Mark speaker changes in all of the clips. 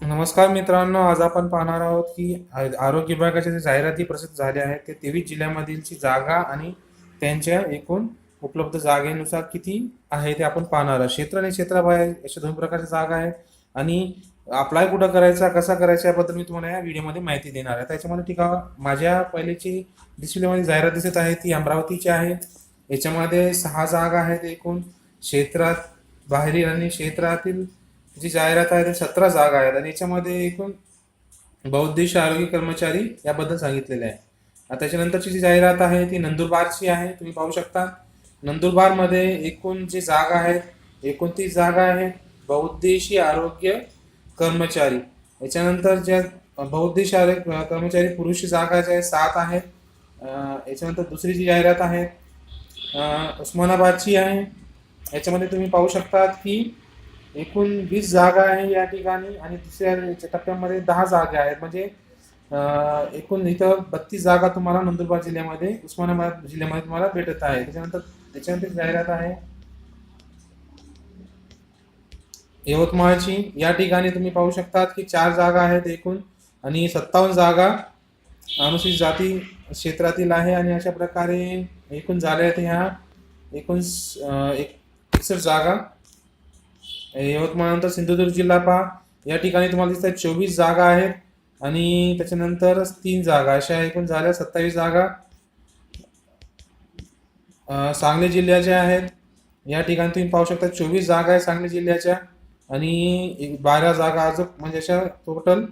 Speaker 1: नमस्कार मित्रांनो, आज आपण पाहणार आहोत की आरोग्य विभागाच्या जे जाहिराती प्रसिद्ध झाल्या आहेत ते 23 जिल्ह्यामधीलची जागा आणि त्यांच्या एकूण उपलब्ध जागेनुसार किती आहे ते आपण पाहणार आहोत. क्षेत्र आणि क्षेत्राबाहेर अशा दोन प्रकारच्या जागा आहेत आणि अप्लाय कुठं करायचा, कसा करायचा याबद्दल मी तुम्हाला या व्हिडिओमध्ये माहिती देणार आहे. त्याच्यामध्ये ठीक आहे, माझ्या पहिलीची डिस्प्लेमध्ये जाहिरात दिसत आहे ती अमरावतीची आहे. याच्यामध्ये 6 जागा आहेत एकूण. क्षेत्रात बाहेरील आणि क्षेत्रातील जी जाहिरात आहे ते 17 जागा आहेत आणि याच्यामध्ये एकूण बहुउद्देश आरोग्य कर्मचारी याबद्दल सांगितलेले आहे. आता त्याच्यानंतरची जी जाहिरात आहे ती नंदुरबारची आहे. तुम्ही पाहू शकता नंदुरबारमध्ये एकूण जी जागा आहेत 29 जागा आहेत बहुउद्देशीय आरोग्य कर्मचारी. याच्यानंतर ज्या बहुउद्देशीय आरोग्य कर्मचारी पुरुष जागा ज्या आहेत 7 आहेत. याच्यानंतर दुसरी जी जाहिरात आहे उस्मानाबादची आहे. याच्यामध्ये तुम्ही पाहू शकतात की एकूण 20 जागा आहे या ठिकाणी आणि दुसऱ्या टप्प्यामध्ये 10 जागा आहेत. म्हणजे एकूण इथं 32 जागा तुम्हाला नंदुरबार जिल्ह्यामध्ये उस्मानाबाद जिल्ह्यामध्ये तुम्हाला भेटत आहे. त्याच्यानंतर जाहिरात आहे यवतमाळची. या ठिकाणी तुम्ही पाहू शकतात की 4 जागा आहेत एकूण आणि 57 जागा अनुसूचित जाती क्षेत्रातील आहे आणि अशा प्रकारे एकूण झाल्या आहेत ह्या एकूण 61 जागा. यवतमाळनंतर सिंधुदुर्ग जिल्हा पहा, या ठिकाणी तुम्हाला दिसत आहेत 24 जागा आहेत आणि त्याच्यानंतर 3 जागा अशा एकूण झाल्या 27 जागा. सांगली जिल्ह्याच्या आहेत. या ठिकाणी तुम्ही पाहू शकता 24 जागा आहे सांगली जिल्ह्याच्या आणि 12 जागा अजून म्हणजे अशा टोटल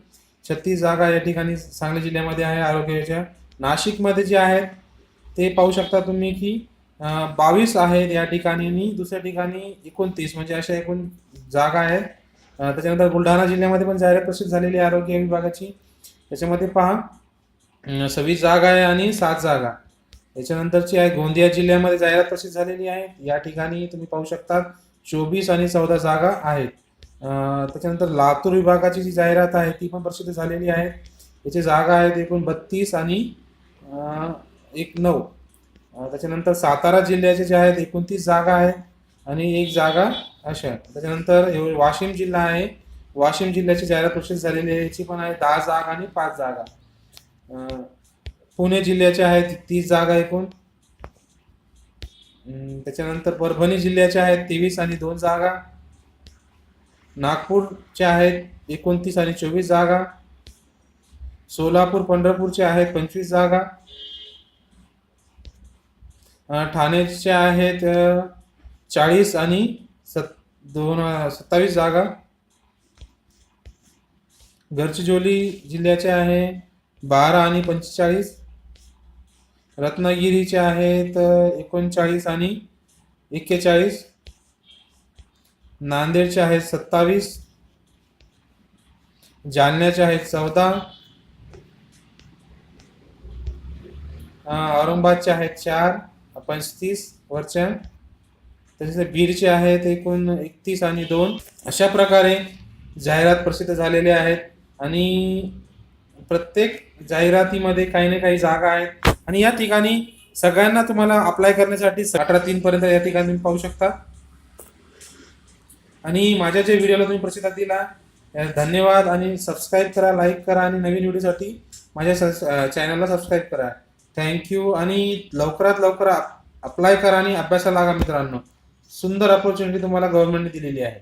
Speaker 1: 36 जागा या ठिकाणी सांगली जिल्ह्यामध्ये आहे आरोग्याच्या. नाशिकमध्ये जे आहेत ते पाहू शकता तुम्ही की 22 आहेत या ठिकाणी आणि दुसऱ्या ठिकाणी 29 म्हणजे अशा एकूण जागा आहेत. त्याच्यानंतर बुलढाणा जिल्ह्यामध्ये पण जाहिरात प्रसिद्ध झालेली आहे आरोग्य विभागाची. त्याच्यामध्ये पहा 26 जागा आहे आणि 7 जागा. याच्यानंतरची आहे गोंदिया जिल्ह्यामध्ये जाहिरात प्रसिद्ध झालेली आहे. या ठिकाणी तुम्ही पाहू शकता 24 आणि 14 जागा आहेत. त्याच्यानंतर लातूर विभागाची जी जाहिरात आहे ती पण प्रसिद्ध झालेली आहे. याची जागा आहेत एकूण 32 आणि 9. त्याच्यानंतर सातारा जिल्ह्याचे जे आहेत 29 जागा आहेत आणि 1 जागा अशा. त्याच्यानंतर वाशिम जिल्हा आहे. वाशिम जिल्ह्याची जाहिरात प्रसिद्ध झालेली आहे. याची पण आहे 10 जागा आणि 5 जागा. पुणे जिल्ह्याचे आहेत 30 जागा एकूण. त्याच्यानंतर परभणी जिल्ह्याचे आहेत 23 आणि 2 जागा. नागपूरचे आहेत 29 आणि 24 जागा. सोलापूर पंढरपूरचे आहेत 25 जागा. ठाणेचे आहेत 40 आणि 27 जागा. गडचिरोली जिल्ह्याचे आहे 12 आणि 45. रत्नागिरीचे आहेत 39 आणि 41. नांदेडचे आहेत 27. जालन्याचे आहेत 14. औरंगाबादचे आहेत 4 35 वरच्या. तसेच बीडचे आहेत एकूण 31 आणि 2. अशा प्रकारे जाहिरात प्रसिद्ध झालेल्या आहेत आणि प्रत्येक जाहिरातीमध्ये काही ना काही जागा आहेत आणि या ठिकाणी सगळ्यांना तुम्हाला अप्लाय करण्यासाठी 18/3 पर्यंत या ठिकाणी तुम्ही पाहू शकता. आणि माझ्या जे व्हिडिओला तुम्ही प्रतिसाद दिला धन्यवाद आणि सबस्क्राईब करा, लाईक करा आणि नवीन व्हिडिओसाठी माझ्या चॅनलला सबस्क्राईब करा. थँक्यू आणि लवकरात लवकर अप्लाय करा आणि अभ्यासाला लागा मित्रांनो. सुंदर अपॉर्च्युनिटी तुम्हाला गव्हर्नमेंटने दिलेली आहे.